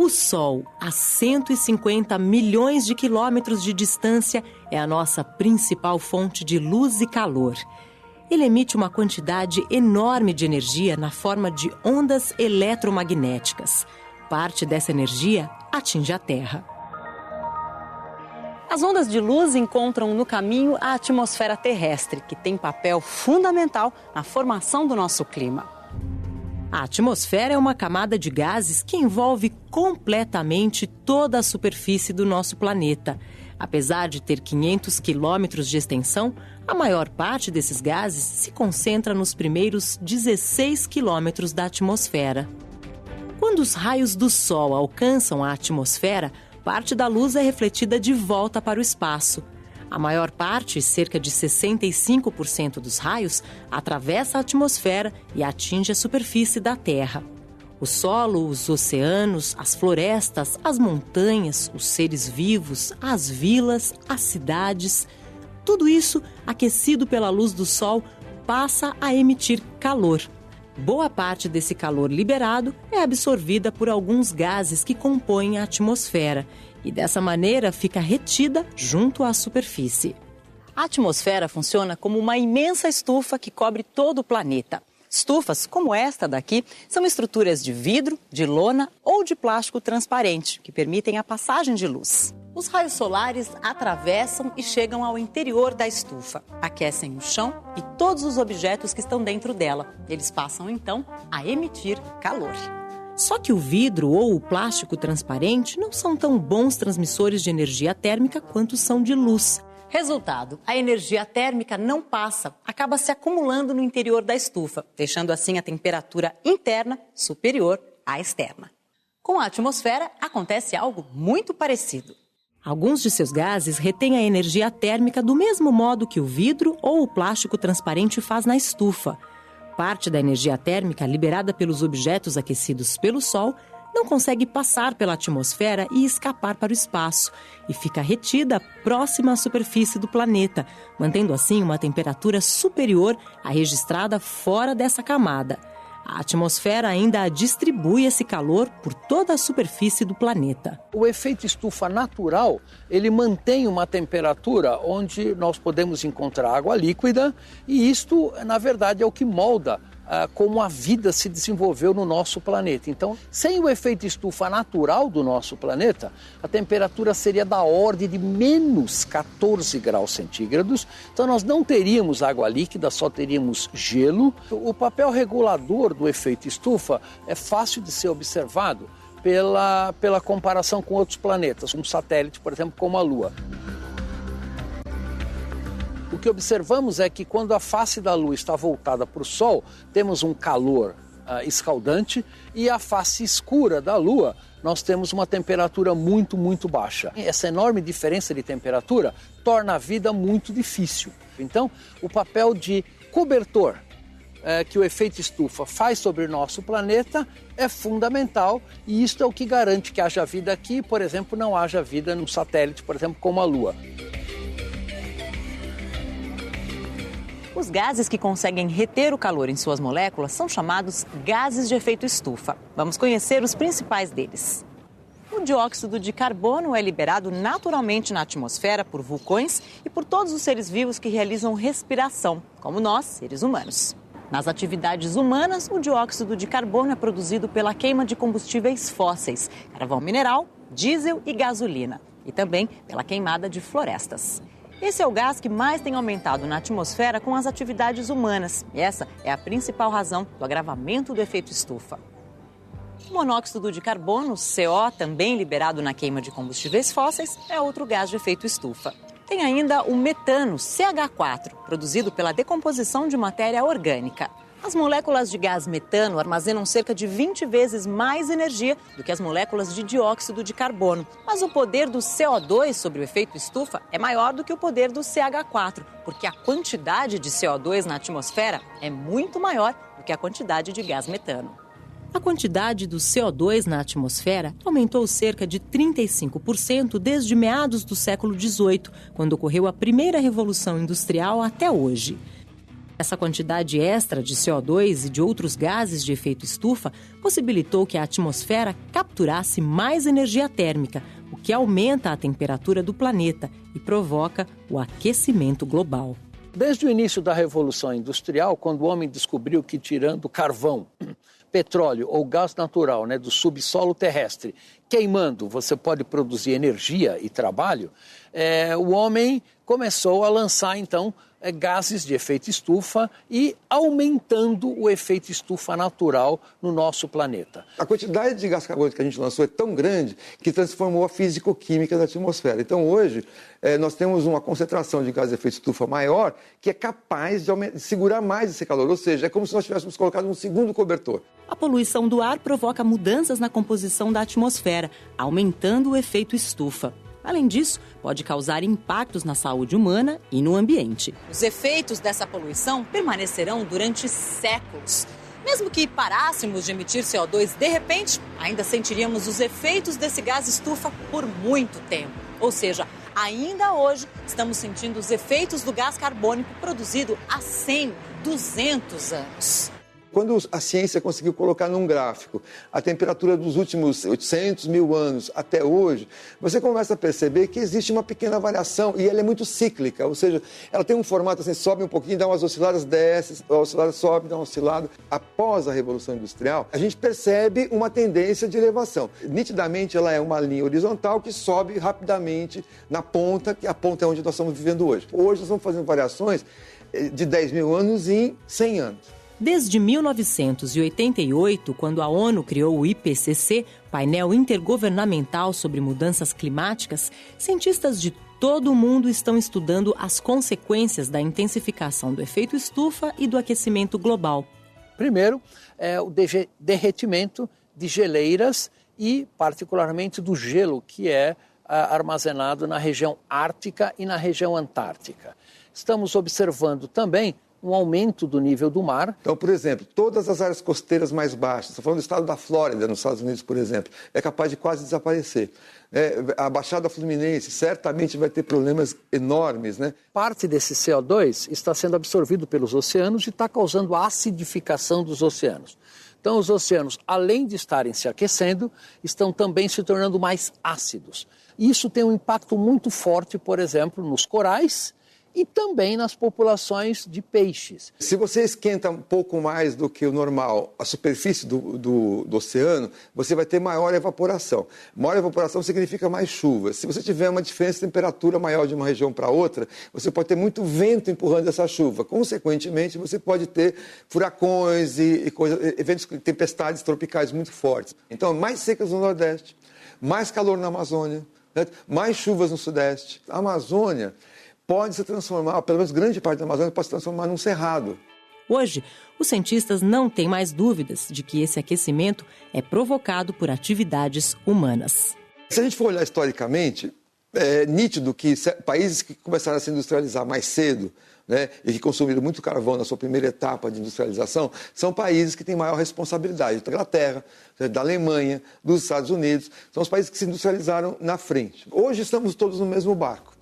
O Sol, a 150 milhões de quilômetros de distância, é a nossa principal fonte de luz e calor. Ele emite uma quantidade enorme de energia na forma de ondas eletromagnéticas. Parte dessa energia atinge a Terra. As ondas de luz encontram no caminho a atmosfera terrestre, que tem papel fundamental na formação do nosso clima. A atmosfera é uma camada de gases que envolve completamente toda a superfície do nosso planeta. Apesar de ter 500 quilômetros de extensão, a maior parte desses gases se concentra nos primeiros 16 quilômetros da atmosfera. Quando os raios do Sol alcançam a atmosfera, parte da luz é refletida de volta para o espaço. A maior parte, cerca de 65% dos raios, atravessa a atmosfera e atinge a superfície da Terra. O solo, os oceanos, as florestas, as montanhas, os seres vivos, as vilas, as cidades, tudo isso, aquecido pela luz do Sol, passa a emitir calor. Boa parte desse calor liberado é absorvida por alguns gases que compõem a atmosfera e, dessa maneira, fica retida junto à superfície. A atmosfera funciona como uma imensa estufa que cobre todo o planeta. Estufas, como esta daqui, são estruturas de vidro, de lona ou de plástico transparente, que permitem a passagem de luz. Os raios solares atravessam e chegam ao interior da estufa, aquecem o chão e todos os objetos que estão dentro dela. Eles passam, então, a emitir calor. Só que o vidro ou o plástico transparente não são tão bons transmissores de energia térmica quanto são de luz. Resultado, a energia térmica não passa, acaba se acumulando no interior da estufa, deixando assim a temperatura interna superior à externa. Com a atmosfera, acontece algo muito parecido. Alguns de seus gases retêm a energia térmica do mesmo modo que o vidro ou o plástico transparente faz na estufa. Parte da energia térmica liberada pelos objetos aquecidos pelo Sol não consegue passar pela atmosfera e escapar para o espaço, e fica retida próxima à superfície do planeta, mantendo assim uma temperatura superior à registrada fora dessa camada. A atmosfera ainda distribui esse calor por toda a superfície do planeta. O efeito estufa natural, ele mantém uma temperatura onde nós podemos encontrar água líquida, e isto, na verdade, é o que molda como a vida se desenvolveu no nosso planeta. Então, sem o efeito estufa natural do nosso planeta, a temperatura seria da ordem de menos 14 graus centígrados. Então, nós não teríamos água líquida, só teríamos gelo. O papel regulador do efeito estufa é fácil de ser observado pela comparação com outros planetas, um satélite, por exemplo, como a Lua. O que observamos é que quando a face da Lua está voltada para o Sol, temos um calor escaldante, e a face escura da Lua, nós temos uma temperatura muito, muito baixa. Essa enorme diferença de temperatura torna a vida muito difícil. Então, o papel de cobertor que o efeito estufa faz sobre o nosso planeta é fundamental, e isto é o que garante que haja vida aqui, por exemplo, não haja vida num satélite, por exemplo, como a Lua. Os gases que conseguem reter o calor em suas moléculas são chamados gases de efeito estufa. Vamos conhecer os principais deles. O dióxido de carbono é liberado naturalmente na atmosfera por vulcões e por todos os seres vivos que realizam respiração, como nós, seres humanos. Nas atividades humanas, o dióxido de carbono é produzido pela queima de combustíveis fósseis, carvão mineral, diesel e gasolina, e também pela queimada de florestas. Esse é o gás que mais tem aumentado na atmosfera com as atividades humanas. E essa é a principal razão do agravamento do efeito estufa. O monóxido de carbono, CO, também liberado na queima de combustíveis fósseis, é outro gás de efeito estufa. Tem ainda o metano, CH4, produzido pela decomposição de matéria orgânica. As moléculas de gás metano armazenam cerca de 20 vezes mais energia do que as moléculas de dióxido de carbono. Mas o poder do CO2 sobre o efeito estufa é maior do que o poder do CH4, porque a quantidade de CO2 na atmosfera é muito maior do que a quantidade de gás metano. A quantidade do CO2 na atmosfera aumentou cerca de 35% desde meados do século XVIII, quando ocorreu a primeira revolução industrial, até hoje. Essa quantidade extra de CO2 e de outros gases de efeito estufa possibilitou que a atmosfera capturasse mais energia térmica, o que aumenta a temperatura do planeta e provoca o aquecimento global. Desde o início da Revolução Industrial, quando o homem descobriu que tirando carvão, petróleo ou gás natural, do subsolo terrestre, queimando, você pode produzir energia e trabalho, o homem começou a lançar, então, gases de efeito estufa e aumentando o efeito estufa natural no nosso planeta. A quantidade de gás carbônico que a gente lançou é tão grande que transformou a físico-química da atmosfera. Então, hoje, nós temos uma concentração de gás de efeito estufa maior que é capaz de segurar mais esse calor. Ou seja, é como se nós tivéssemos colocado um segundo cobertor. A poluição do ar provoca mudanças na composição da atmosfera, aumentando o efeito estufa. Além disso, pode causar impactos na saúde humana e no ambiente. Os efeitos dessa poluição permanecerão durante séculos. Mesmo que parássemos de emitir CO2, de repente, ainda sentiríamos os efeitos desse gás estufa por muito tempo. Ou seja, ainda hoje estamos sentindo os efeitos do gás carbônico produzido há 100, 200 anos. Quando a ciência conseguiu colocar num gráfico a temperatura dos últimos 800 mil anos até hoje, você começa a perceber que existe uma pequena variação e ela é muito cíclica, ou seja, ela tem um formato assim, sobe um pouquinho, dá umas osciladas, desce, a oscilada sobe, dá uma oscilada. Após a Revolução Industrial, a gente percebe uma tendência de elevação. Nitidamente, ela é uma linha horizontal que sobe rapidamente na ponta, que a ponta é onde nós estamos vivendo hoje. Hoje nós estamos fazendo variações de 10 mil anos em 100 anos. Desde 1988, quando a ONU criou o IPCC, painel intergovernamental sobre mudanças climáticas, cientistas de todo o mundo estão estudando as consequências da intensificação do efeito estufa e do aquecimento global. Primeiro, o derretimento de geleiras e, particularmente, do gelo que é armazenado na região ártica e na região antártica. Estamos observando também um aumento do nível do mar. Então, por exemplo, todas as áreas costeiras mais baixas, estou falando do estado da Flórida, nos Estados Unidos, por exemplo, é capaz de quase desaparecer. A Baixada Fluminense certamente vai ter problemas enormes, Parte desse CO2 está sendo absorvido pelos oceanos e está causando a acidificação dos oceanos. Então, os oceanos, além de estarem se aquecendo, estão também se tornando mais ácidos. Isso tem um impacto muito forte, por exemplo, nos corais e também nas populações de peixes. Se você esquenta um pouco mais do que o normal a superfície do oceano, você vai ter maior evaporação. Maior evaporação significa mais chuva. Se você tiver uma diferença de temperatura maior de uma região para outra, você pode ter muito vento empurrando essa chuva. Consequentemente, você pode ter furacões e eventos, tempestades tropicais muito fortes. Então, mais secas no Nordeste, mais calor na Amazônia, mais chuvas no Sudeste. A Amazônia pode se transformar, pelo menos grande parte da Amazônia, pode se transformar num cerrado. Hoje, os cientistas não têm mais dúvidas de que esse aquecimento é provocado por atividades humanas. Se a gente for olhar historicamente, é nítido que países que começaram a se industrializar mais cedo, e que consumiram muito carvão na sua primeira etapa de industrialização, são países que têm maior responsabilidade. Da Inglaterra, da Alemanha, dos Estados Unidos, são os países que se industrializaram na frente. Hoje estamos todos no mesmo barco.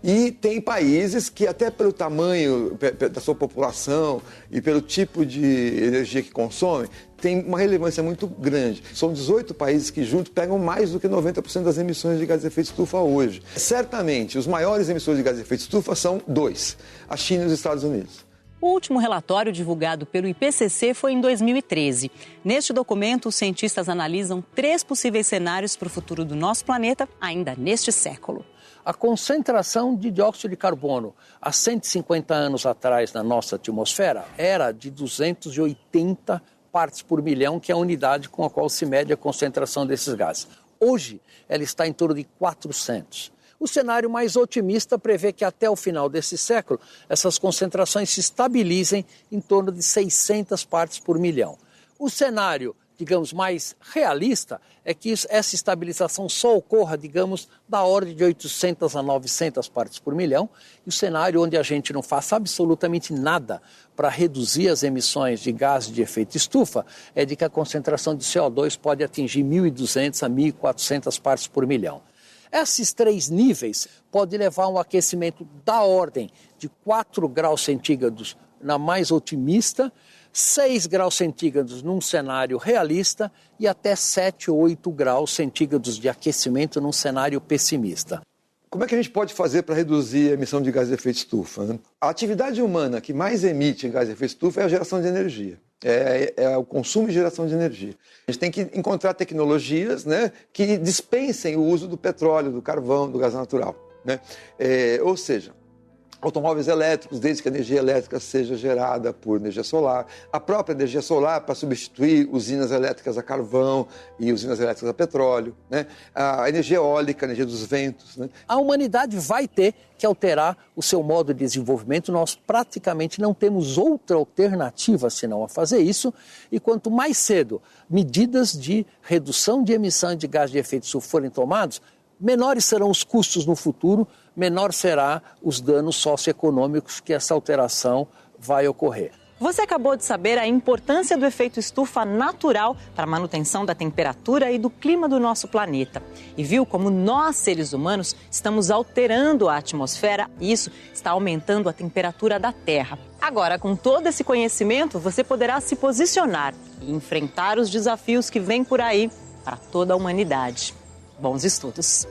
E tem países que, até pelo tamanho da sua população e pelo tipo de energia que consomem, tem uma relevância muito grande. São 18 países que juntos pegam mais do que 90% das emissões de gás de efeito estufa hoje. Certamente, os maiores emissores de gás de efeito estufa são dois, a China e os Estados Unidos. O último relatório divulgado pelo IPCC foi em 2013. Neste documento, os cientistas analisam 3 possíveis cenários para o futuro do nosso planeta ainda neste século. A concentração de dióxido de carbono há 150 anos atrás na nossa atmosfera era de 280 partes por milhão, que é a unidade com a qual se mede a concentração desses gases. Hoje, ela está em torno de 400. O cenário mais otimista prevê que até o final desse século, essas concentrações se estabilizem em torno de 600 partes por milhão. O cenário, digamos, mais realista é que essa estabilização só ocorra, digamos, da ordem de 800 a 900 partes por milhão, e o cenário onde a gente não faça absolutamente nada para reduzir as emissões de gases de efeito estufa é de que a concentração de CO2 pode atingir 1.200 a 1.400 partes por milhão. Esses 3 níveis podem levar a um aquecimento da ordem de 4 graus centígrados na mais otimista, 6 graus centígrados num cenário realista e até 7 ou 8 graus centígrados de aquecimento num cenário pessimista. Como é que a gente pode fazer para reduzir a emissão de gás de efeito estufa, né? A atividade humana que mais emite gás de efeito estufa é a geração de energia. É o consumo e geração de energia. A gente tem que encontrar tecnologias, né, que dispensem o uso do petróleo, do carvão, do gás natural, né? Ou seja, automóveis elétricos, desde que a energia elétrica seja gerada por energia solar, a própria energia solar para substituir usinas elétricas a carvão e usinas elétricas a petróleo, né? A energia eólica, a energia dos ventos, né? A humanidade vai ter que alterar o seu modo de desenvolvimento. Nós praticamente não temos outra alternativa senão a fazer isso. E quanto mais cedo medidas de redução de emissão de gás de efeito estufa forem tomadas, menores serão os custos no futuro, menor será os danos socioeconômicos que essa alteração vai ocorrer. Você acabou de saber a importância do efeito estufa natural para a manutenção da temperatura e do clima do nosso planeta. E viu como nós, seres humanos, estamos alterando a atmosfera e isso está aumentando a temperatura da Terra. Agora, com todo esse conhecimento, você poderá se posicionar e enfrentar os desafios que vêm por aí para toda a humanidade. Bons estudos!